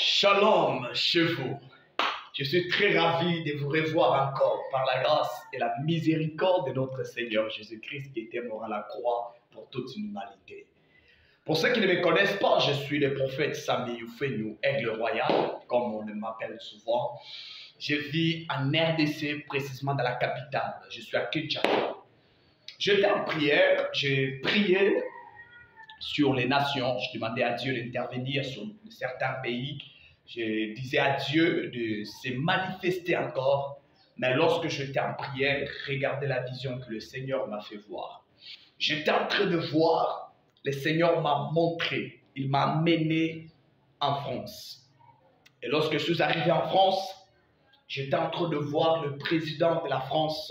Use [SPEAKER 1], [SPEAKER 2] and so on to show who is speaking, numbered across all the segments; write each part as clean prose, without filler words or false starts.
[SPEAKER 1] Shalom chez vous. Je suis très ravi de vous revoir encore par la grâce et la miséricorde de notre Seigneur Jésus-Christ qui était mort à la croix pour toute l'humanité. Pour ceux qui ne me connaissent pas, je suis le prophète Sami Youfenou, Aigle Royal, comme on m'appelle souvent. Je vis en RDC, précisément dans la capitale. Je suis à Kinshasa. J'étais en prière, j'ai prié sur les nations. Je demandais à Dieu d'intervenir sur certains pays. Je disais à Dieu de se manifester encore. Mais lorsque j'étais en prière, regardez la vision que le Seigneur m'a fait voir. J'étais en train de voir, le Seigneur m'a montré, il m'a mené en France. Et lorsque je suis arrivé en France, j'étais en train de voir le président de la France.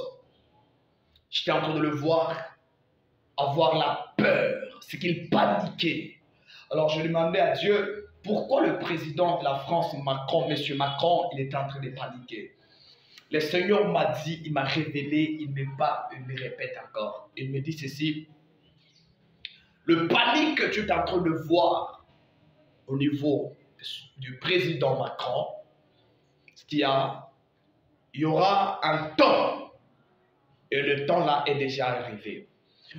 [SPEAKER 1] J'étais en train de le voir avoir la peur, c'est qu'il paniquait. Alors je demandais à Dieu, pourquoi le président de la France, Macron, M. Macron, il était en train de paniquer. Le Seigneur m'a dit, il m'a révélé, il me répète encore. Il me dit ceci, le panique que tu es en train de voir au niveau du président Macron, il y aura un temps, et le temps là est déjà arrivé.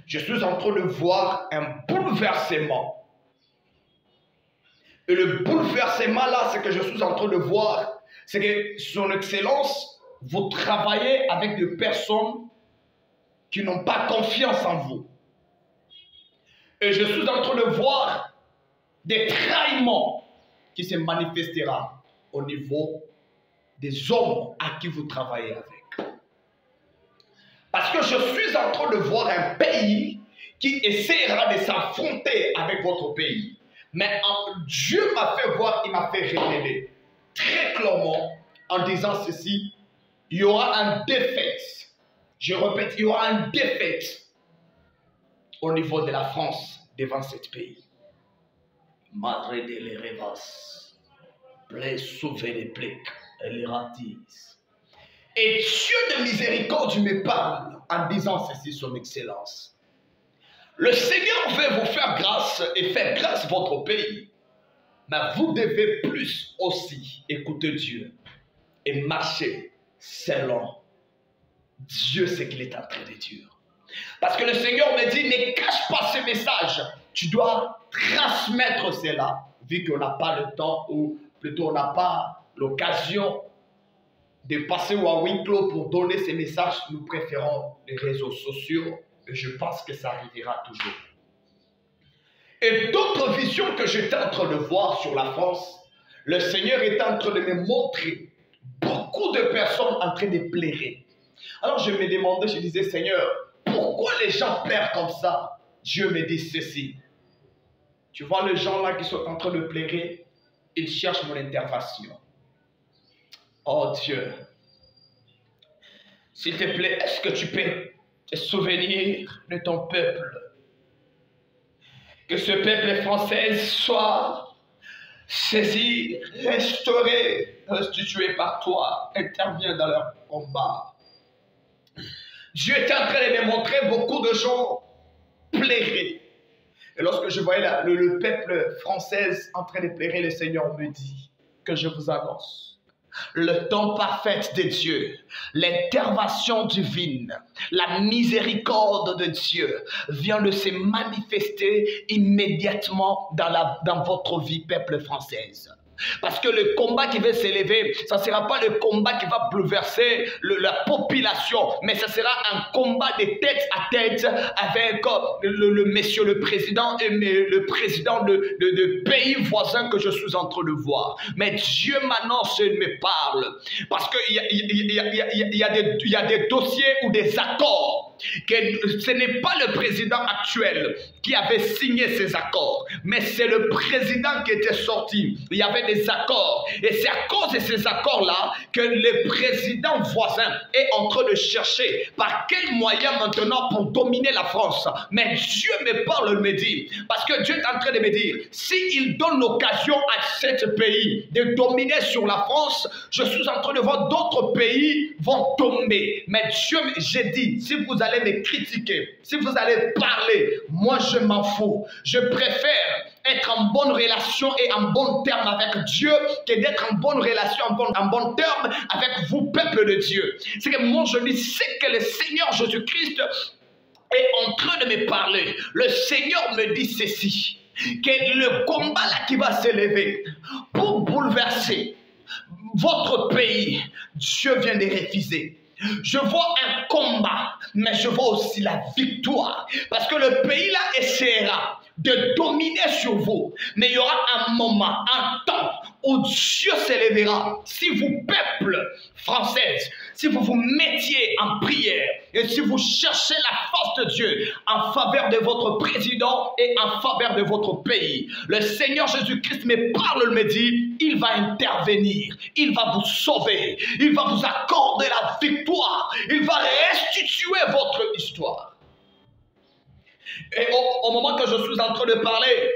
[SPEAKER 1] Je suis en train de voir un bouleversement. Et le bouleversement là, ce que je suis en train de voir, c'est que son excellence, vous travaillez avec des personnes qui n'ont pas confiance en vous. Et je suis en train de voir des trahiments qui se manifesteront au niveau des hommes à qui vous travaillez avec. Parce que je suis en train de voir un pays qui essaiera de s'affronter avec votre pays. Mais Dieu m'a fait voir, il m'a fait révéler très clairement en disant ceci, il y aura un défaite. Je répète, il y aura un défaite au niveau de la France devant ce pays. Madre de les revas, plaît sauver les plaques et les ratisse. Et Dieu de miséricorde me parle en disant ceci, son excellence. Le Seigneur veut vous faire grâce et faire grâce à votre pays. Mais vous devez plus aussi écouter Dieu et marcher selon Dieu ce qu'il est en train de dire. Parce que le Seigneur me dit, ne cache pas ce message. Tu dois transmettre cela, vu qu'on n'a pas le temps, ou plutôt on n'a pas l'occasion de passer au huis clos pour donner ces messages. Nous préférons les réseaux sociaux. Et je pense que ça arrivera toujours. Et d'autres visions que j'étais en train de voir sur la France, le Seigneur est en train de me montrer beaucoup de personnes en train de pleurer. Alors je me demandais, je disais, Seigneur, pourquoi les gens pleurent comme ça? Dieu me dit ceci. Tu vois les gens là qui sont en train de pleurer, ils cherchent mon intervention. Oh Dieu, s'il te plaît, est-ce que tu peux te souvenir de ton peuple? Que ce peuple français soit saisi, restauré, restitué par toi. Interviens dans leur combat. Dieu est en train de me montrer beaucoup de gens pleurer. Et lorsque je voyais le peuple français en train de pleurer, le Seigneur me dit que je vous annonce le temps parfait de Dieu, l'intervention divine, la miséricorde de Dieu vient de se manifester immédiatement dans votre vie, peuple française. Parce que le combat qui va s'élever, ça ne sera pas le combat qui va bouleverser la population, mais ça sera un combat de tête à tête avec monsieur le président et le président de pays voisins que je suis en train de voir. Mais Dieu m'annonce et me parle. Parce qu'il y a des dossiers ou des accords. Que ce n'est pas le président actuel qui avait signé ces accords, mais c'est le président qui était sorti. Il y avait des accords, et c'est à cause de ces accords-là que le président voisin est en train de chercher par quel moyen maintenant pour dominer la France. Mais Dieu me parle, me dit, parce que Dieu est en train de me dire, s'il donne l'occasion à ce pays de dominer sur la France, je suis en train de voir d'autres pays vont tomber. Mais Dieu, j'ai dit, si vous allez me critiquer, si vous allez parler, moi je m'en fous. Je préfère être en bonne relation et en bon terme avec Dieu que d'être en bonne relation, en bon terme avec vous, peuple de Dieu. C'est que moi je dis, c'est que le Seigneur Jésus-Christ est en train de me parler. Le Seigneur me dit ceci, que le combat là qui va s'élever pour bouleverser votre pays, Dieu vient de refuser. Je vois un combat, mais je vois aussi la victoire. Parce que le pays là essaiera de dominer sur vous. Mais il y aura un moment, un temps où Dieu s'élèvera. Si vous, peuple français, si vous vous mettiez en prière et si vous cherchez la force de Dieu en faveur de votre président et en faveur de votre pays, le Seigneur Jésus-Christ me parle, me dit, il va intervenir, il va vous sauver, il va vous accorder la victoire, il va restituer votre histoire. Et au moment que je suis en train de parler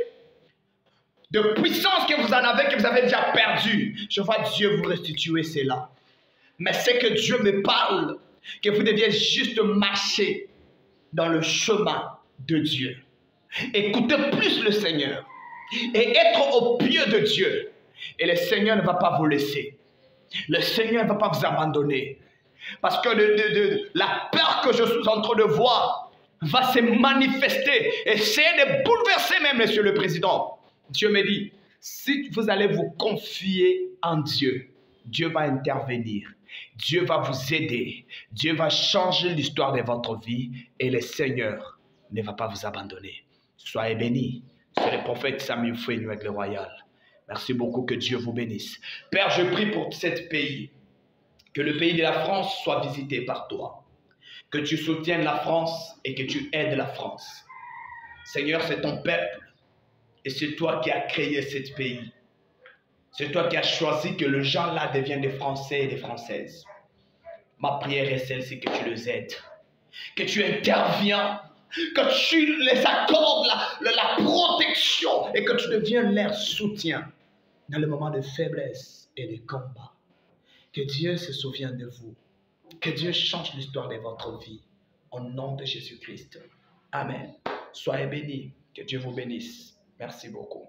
[SPEAKER 1] de puissance que vous en avez, que vous avez déjà perdu, je vois Dieu vous restituer cela. Mais c'est que Dieu me parle, que vous deviez juste marcher dans le chemin de Dieu. Écoutez plus le Seigneur et être au pied de Dieu. Et le Seigneur ne va pas vous laisser. Le Seigneur ne va pas vous abandonner. Parce que la peur que je suis en train de voir va se manifester, essayer de bouleverser même, Monsieur le Président. Dieu me dit, si vous allez vous confier en Dieu, Dieu va intervenir. Dieu va vous aider. Dieu va changer l'histoire de votre vie et le Seigneur ne va pas vous abandonner. Soyez bénis. C'est le prophète Samuel Fouenou avec le royal. Merci beaucoup, que Dieu vous bénisse. Père, je prie pour ce pays. Que le pays de la France soit visité par toi. Que tu soutiennes la France et que tu aides la France. Seigneur, c'est ton peuple. Et c'est toi qui as créé ce pays. C'est toi qui as choisi que les gens-là deviennent des Français et des Françaises. Ma prière est celle-ci, que tu les aides. Que tu interviens. Que tu les accordes la protection. Et que tu deviennes leur soutien dans le moment de faiblesse et de combat. Que Dieu se souvienne de vous. Que Dieu change l'histoire de votre vie. Au nom de Jésus-Christ. Amen. Soyez bénis. Que Dieu vous bénisse. Merci beaucoup.